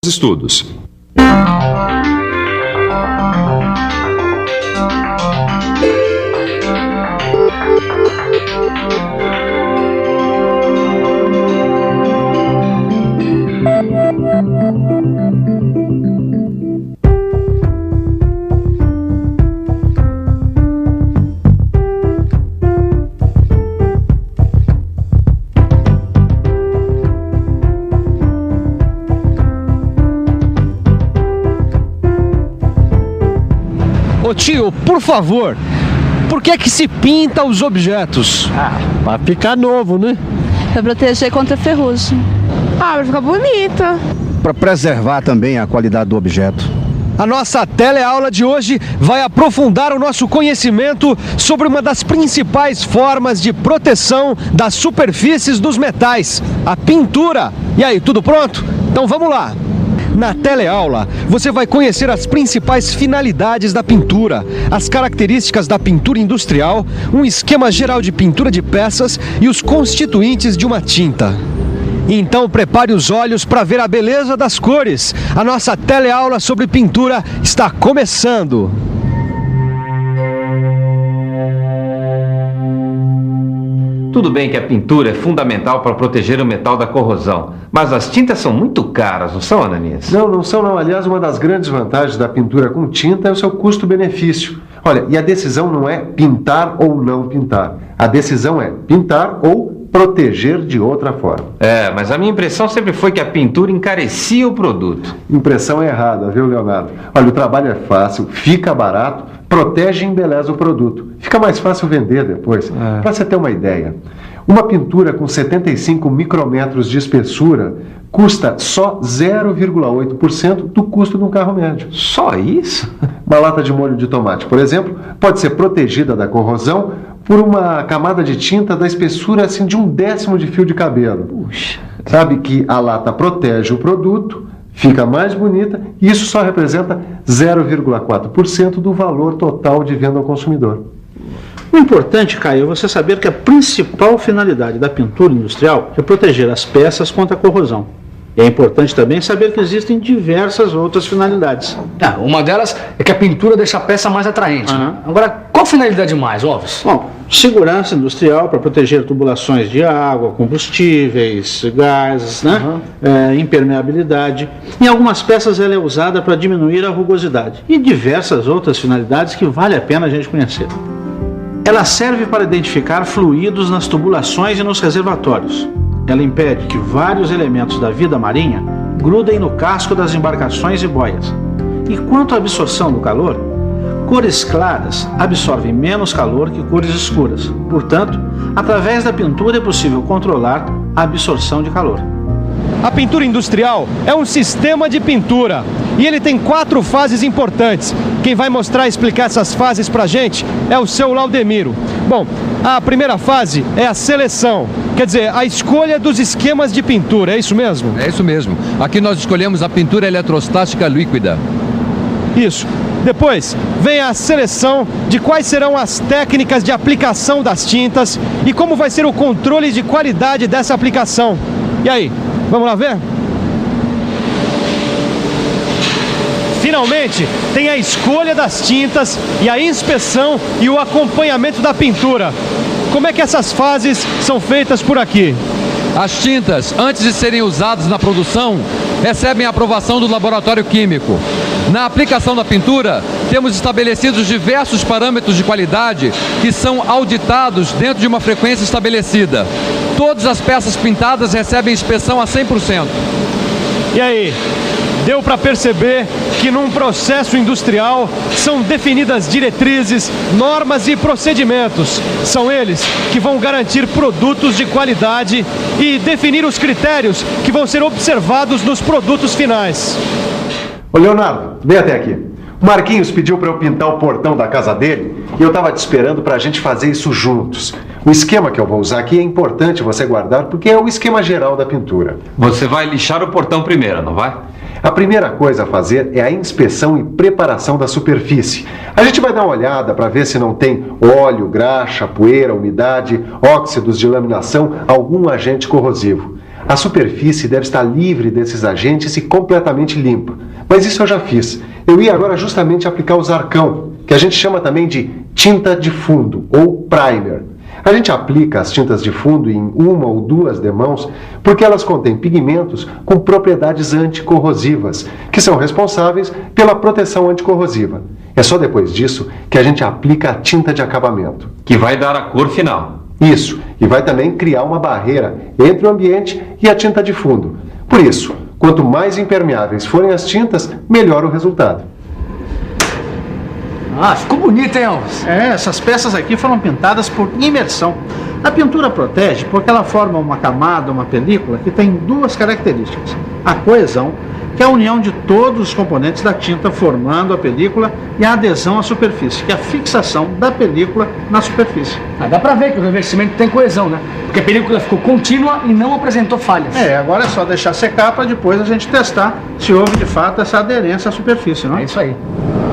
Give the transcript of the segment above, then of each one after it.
estudos. Ô tio, por favor, por que é que se pinta os objetos? Pra ficar novo, né? Pra proteger contra ferrugem. Pra ficar bonita. Pra preservar também a qualidade do objeto. A nossa teleaula de hoje vai aprofundar o nosso conhecimento sobre uma das principais formas de proteção das superfícies dos metais, a pintura. E aí, tudo pronto? Então vamos lá! Na teleaula, você vai conhecer as principais finalidades da pintura, as características da pintura industrial, um esquema geral de pintura de peças e os constituintes de uma tinta. Então prepare os olhos para ver a beleza das cores. A nossa teleaula sobre pintura está começando. Tudo bem que a pintura é fundamental para proteger o metal da corrosão, mas as tintas são muito caras, não são, Ananias? Não são não. Aliás, uma das grandes vantagens da pintura com tinta é o seu custo-benefício. Olha, e a decisão não é pintar ou não pintar. A decisão é pintar ou proteger de outra forma. Mas a minha impressão sempre foi que a pintura encarecia o produto. Impressão errada, viu, Leonardo? Olha, o trabalho é fácil, fica barato, protege e embeleza o produto. Fica mais fácil vender depois. Para você ter uma ideia, uma pintura com 75 micrômetros de espessura custa só 0,8% do custo de um carro médio. Só isso? Uma lata de molho de tomate, por exemplo, pode ser protegida da corrosão por uma camada de tinta da espessura assim, de 1/10 de fio de cabelo. Puxa. Sabe que a lata protege o produto, fica mais bonita e isso só representa 0,4% do valor total de venda ao consumidor. O importante, Caio, é você saber que a principal finalidade da pintura industrial é proteger as peças contra a corrosão. E é importante também saber que existem diversas outras finalidades. Uma delas é que a pintura deixa a peça mais atraente. Agora, qual finalidade mais, Alves? Bom, segurança industrial para proteger tubulações de água, combustíveis, gases, impermeabilidade. Em algumas peças ela é usada para diminuir a rugosidade. E diversas outras finalidades que vale a pena a gente conhecer. Ela serve para identificar fluidos nas tubulações e nos reservatórios. Ela impede que vários elementos da vida marinha grudem no casco das embarcações e boias. E quanto à absorção do calor, cores claras absorvem menos calor que cores escuras. Portanto, através da pintura é possível controlar a absorção de calor. A pintura industrial é um sistema de pintura e ele tem 4 fases importantes. Quem vai mostrar e explicar essas fases pra gente é o seu Laudemiro. Bom, a primeira fase é a seleção, quer dizer, a escolha dos esquemas de pintura, é isso mesmo? É isso mesmo. Aqui nós escolhemos a pintura eletrostática líquida. Isso. Depois vem a seleção de quais serão as técnicas de aplicação das tintas e como vai ser o controle de qualidade dessa aplicação. E aí, vamos lá ver? Finalmente, tem a escolha das tintas e a inspeção e o acompanhamento da pintura. Como é que essas fases são feitas por aqui? As tintas, antes de serem usadas na produção, recebem a aprovação do laboratório químico. Na aplicação da pintura, temos estabelecidos diversos parâmetros de qualidade que são auditados dentro de uma frequência estabelecida. Todas as peças pintadas recebem inspeção a 100%. E aí? Deu para perceber que num processo industrial são definidas diretrizes, normas e procedimentos. São eles que vão garantir produtos de qualidade e definir os critérios que vão ser observados nos produtos finais. Ô Leonardo, vem até aqui. O Marquinhos pediu para eu pintar o portão da casa dele e eu estava te esperando para a gente fazer isso juntos. O esquema que eu vou usar aqui é importante você guardar porque é o esquema geral da pintura. Você vai lixar o portão primeiro, não vai? A primeira coisa a fazer é a inspeção e preparação da superfície. A gente vai dar uma olhada para ver se não tem óleo, graxa, poeira, umidade, óxidos de laminação, algum agente corrosivo. A superfície deve estar livre desses agentes e completamente limpa. Mas isso eu já fiz. Eu ia agora justamente aplicar o Zarcão, que a gente chama também de tinta de fundo, ou primer. A gente aplica as tintas de fundo em 1 ou 2 demãos porque elas contêm pigmentos com propriedades anticorrosivas, que são responsáveis pela proteção anticorrosiva. É só depois disso que a gente aplica a tinta de acabamento. Que vai dar a cor final. Isso, e vai também criar uma barreira entre o ambiente e a tinta de fundo. Por isso, quanto mais impermeáveis forem as tintas, melhor o resultado. Ah, ficou bonito, hein, Alves? Essas peças aqui foram pintadas por imersão. A pintura protege porque ela forma uma camada, uma película, que tem 2 características. A coesão, que é a união de todos os componentes da tinta formando a película, e a adesão à superfície, que é a fixação da película na superfície. Dá pra ver que o revestimento tem coesão, né? Porque a película ficou contínua e não apresentou falhas. Agora é só deixar secar para depois a gente testar se houve de fato essa aderência à superfície, não é? É isso aí.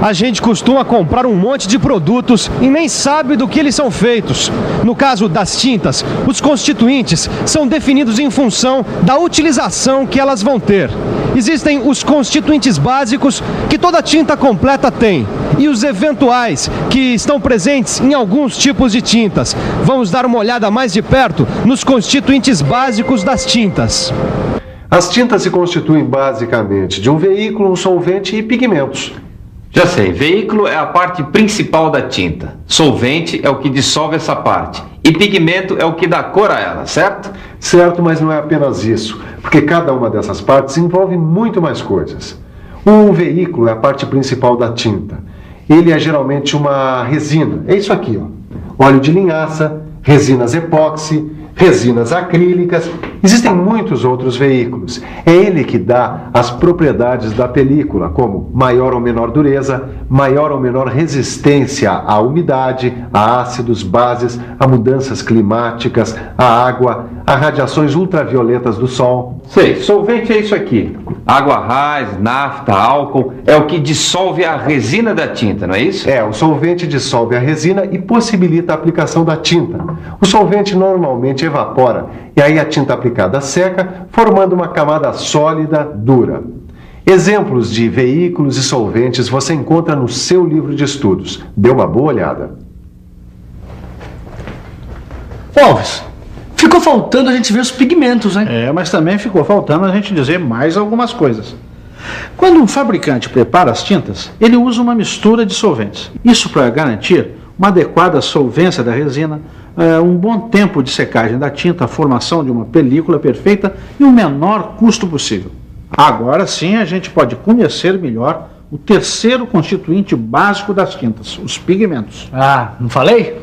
A gente costuma comprar um monte de produtos e nem sabe do que eles são feitos. No caso das tintas, os constituintes são definidos em função da utilização que elas vão ter. Existem os constituintes básicos que toda tinta completa tem e os eventuais que estão presentes em alguns tipos de tintas. Vamos dar uma olhada mais de perto nos constituintes básicos das tintas. As tintas se constituem basicamente de um veículo, um solvente e pigmentos. Já sei, veículo é a parte principal da tinta. Solvente é o que dissolve essa parte. E pigmento é o que dá cor a ela, certo? Certo, mas não é apenas isso, porque cada uma dessas partes envolve muito mais coisas. Um veículo é a parte principal da tinta. Ele é geralmente uma resina. É isso aqui, ó. Óleo de linhaça, resinas epóxi, resinas acrílicas. Existem muitos outros veículos. É ele que dá as propriedades da película, como maior ou menor dureza, maior ou menor resistência à umidade, a ácidos, bases, a mudanças climáticas, a água, a radiações ultravioletas do sol. Sei, solvente é isso aqui. Água raiz, nafta, álcool, é o que dissolve a resina da tinta, não é isso? O solvente dissolve a resina e possibilita a aplicação da tinta. O solvente normalmente evapora e aí a tinta aplicada seca, formando uma camada sólida, dura. Exemplos de veículos e solventes você encontra no seu livro de estudos. Dê uma boa olhada. Alves, ficou faltando a gente ver os pigmentos, hein? Mas também ficou faltando a gente dizer mais algumas coisas. Quando um fabricante prepara as tintas, ele usa uma mistura de solventes. Isso para garantir uma adequada solvência da resina, um bom tempo de secagem da tinta, a formação de uma película perfeita e o menor custo possível. Agora sim a gente pode conhecer melhor o terceiro constituinte básico das tintas, os pigmentos. Não falei?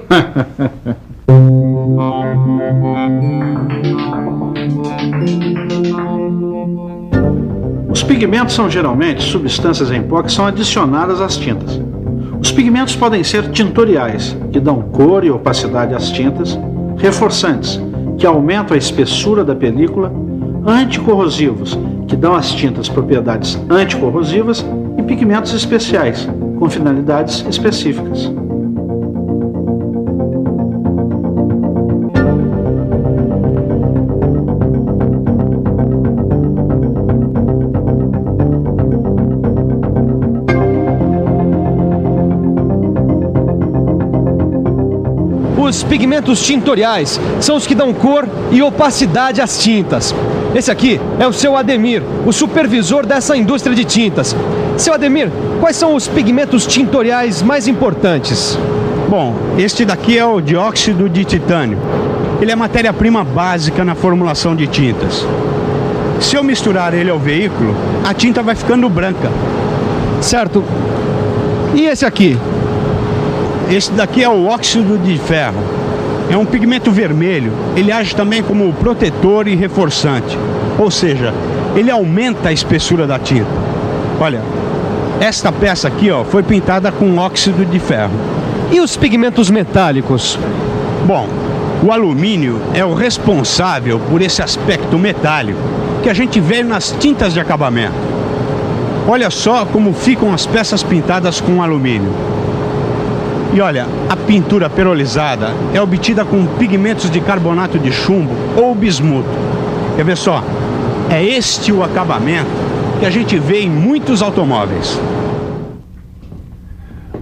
Os pigmentos são geralmente substâncias em pó que são adicionadas às tintas. Os pigmentos podem ser tintoriais, que dão cor e opacidade às tintas, reforçantes, que aumentam a espessura da película, anticorrosivos, que dão às tintas propriedades anticorrosivas, e pigmentos especiais, com finalidades específicas. Os pigmentos tintoriais são os que dão cor e opacidade às tintas. Esse aqui é o seu Ademir, o supervisor dessa indústria de tintas. Seu Ademir, quais são os pigmentos tintoriais mais importantes? Bom, este daqui é o dióxido de titânio. Ele é matéria-prima básica na formulação de tintas. Se eu misturar ele ao veículo, a tinta vai ficando branca. Certo. E esse aqui? Esse daqui é o óxido de ferro. É um pigmento vermelho. Ele age também como protetor e reforçante. Ou seja, ele aumenta a espessura da tinta. Olha, esta peça aqui, ó, foi pintada com óxido de ferro. E os pigmentos metálicos? Bom, o alumínio é o responsável por esse aspecto metálico que a gente vê nas tintas de acabamento. Olha só como ficam as peças pintadas com alumínio. E olha, a pintura perolizada é obtida com pigmentos de carbonato de chumbo ou bismuto. Quer ver só? É este o acabamento que a gente vê em muitos automóveis.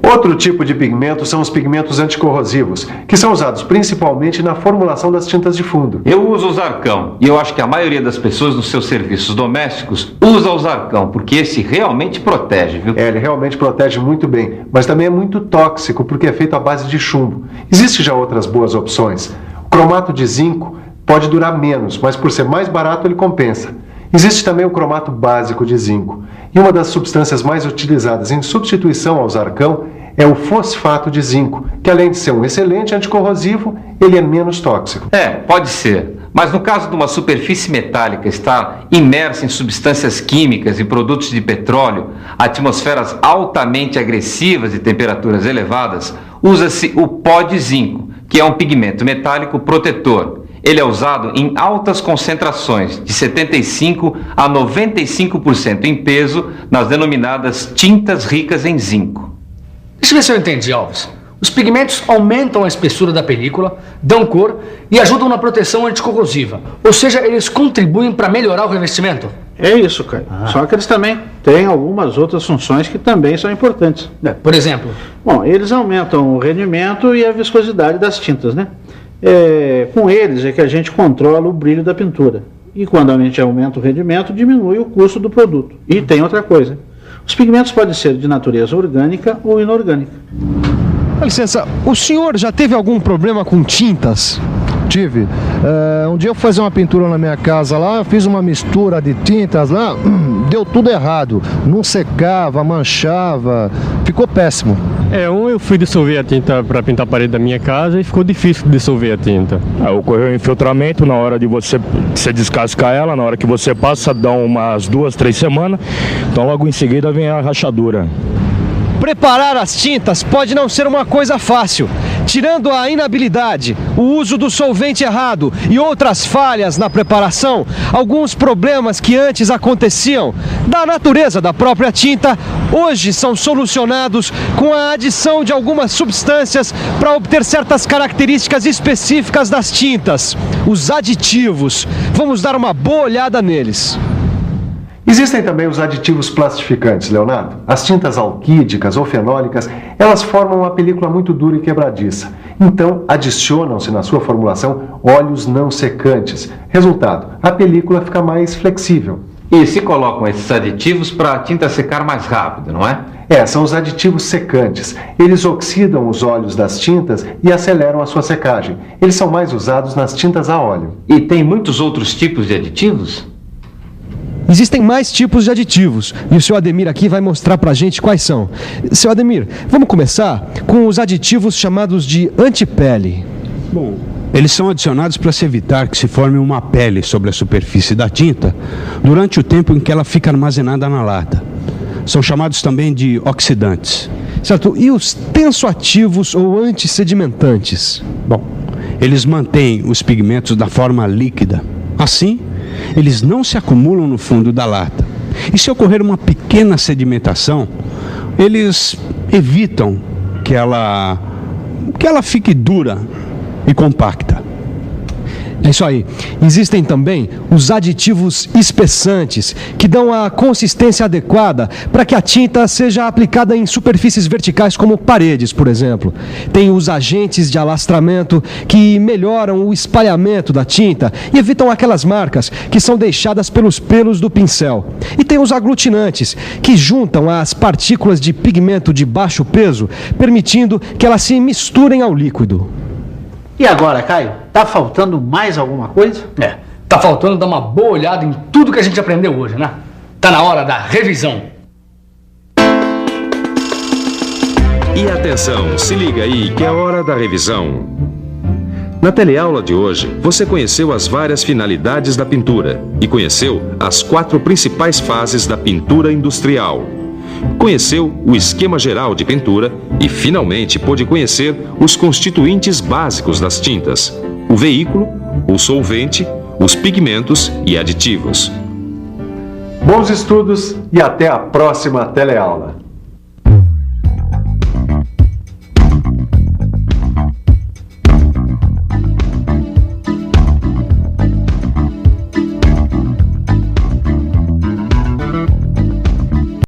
Outro tipo de pigmento são os pigmentos anticorrosivos, que são usados principalmente na formulação das tintas de fundo. Eu uso o Zarcão e eu acho que a maioria das pessoas nos seus serviços domésticos usa o Zarcão, porque esse realmente protege, viu? Ele realmente protege muito bem, mas também é muito tóxico porque é feito à base de chumbo. Existem já outras boas opções. O cromato de zinco pode durar menos, mas por ser mais barato ele compensa. Existe também o cromato básico de zinco. E uma das substâncias mais utilizadas em substituição ao Zarcão é o fosfato de zinco, que além de ser um excelente anticorrosivo, ele é menos tóxico. Pode ser. Mas no caso de uma superfície metálica estar imersa em substâncias químicas e produtos de petróleo, atmosferas altamente agressivas e temperaturas elevadas, usa-se o pó de zinco, que é um pigmento metálico protetor. Ele é usado em altas concentrações, de 75% a 95% em peso, nas denominadas tintas ricas em zinco. Deixa eu ver se eu entendi, Alves. Os pigmentos aumentam a espessura da película, dão cor e ajudam na proteção anticorrosiva. Ou seja, eles contribuem para melhorar o revestimento? É isso, Caio. Só que eles também têm algumas outras funções que também são importantes. Por exemplo? Bom, eles aumentam o rendimento e a viscosidade das tintas, né? Com eles é que a gente controla o brilho da pintura. E quando a gente aumenta o rendimento, diminui o custo do produto. E tem outra coisa. Os pigmentos podem ser de natureza orgânica ou inorgânica. Dá licença, o senhor já teve algum problema com tintas? Tive. Um dia eu fui fazer uma pintura na minha casa lá, eu fiz uma mistura de tintas lá, deu tudo errado. Não secava, manchava, ficou péssimo. Eu fui dissolver a tinta para pintar a parede da minha casa e ficou difícil de dissolver a tinta. Ocorreu infiltramento na hora de você descascar ela, na hora que você passa, dá umas 2, 3 semanas, então logo em seguida vem a rachadura. Preparar as tintas pode não ser uma coisa fácil. Tirando a inabilidade, o uso do solvente errado e outras falhas na preparação, alguns problemas que antes aconteciam da natureza da própria tinta, hoje são solucionados com a adição de algumas substâncias para obter certas características específicas das tintas, os aditivos. Vamos dar uma boa olhada neles. Existem também os aditivos plastificantes, Leonardo. As tintas alquídicas ou fenólicas, elas formam uma película muito dura e quebradiça. Então, adicionam-se na sua formulação óleos não secantes. Resultado, a película fica mais flexível. E se colocam esses aditivos para a tinta secar mais rápido, não é? São os aditivos secantes. Eles oxidam os óleos das tintas e aceleram a sua secagem. Eles são mais usados nas tintas a óleo. E tem muitos outros tipos de aditivos? Existem mais tipos de aditivos e o seu Ademir aqui vai mostrar pra gente quais são. Seu Ademir, vamos começar com os aditivos chamados de antipele. Bom, eles são adicionados para se evitar que se forme uma pele sobre a superfície da tinta durante o tempo em que ela fica armazenada na lata. São chamados também de oxidantes. Certo, e os tensoativos ou antissedimentantes? Bom, eles mantêm os pigmentos da forma líquida. Assim, eles não se acumulam no fundo da lata. E se ocorrer uma pequena sedimentação, eles evitam que ela fique dura e compacta. É isso aí. Existem também os aditivos espessantes, que dão a consistência adequada para que a tinta seja aplicada em superfícies verticais como paredes, por exemplo. Tem os agentes de alastramento, que melhoram o espalhamento da tinta e evitam aquelas marcas que são deixadas pelos pelos do pincel. E tem os aglutinantes, que juntam as partículas de pigmento de baixo peso, permitindo que elas se misturem ao líquido. E agora, Caio, tá faltando mais alguma coisa? Tá faltando dar uma boa olhada em tudo que a gente aprendeu hoje, né? Tá na hora da revisão. E atenção, se liga aí que é hora da revisão. Na teleaula de hoje, você conheceu as várias finalidades da pintura e conheceu as 4 principais fases da pintura industrial. Conheceu o esquema geral de pintura e, finalmente, pôde conhecer os constituintes básicos das tintas, o veículo, o solvente, os pigmentos e aditivos. Bons estudos e até a próxima teleaula.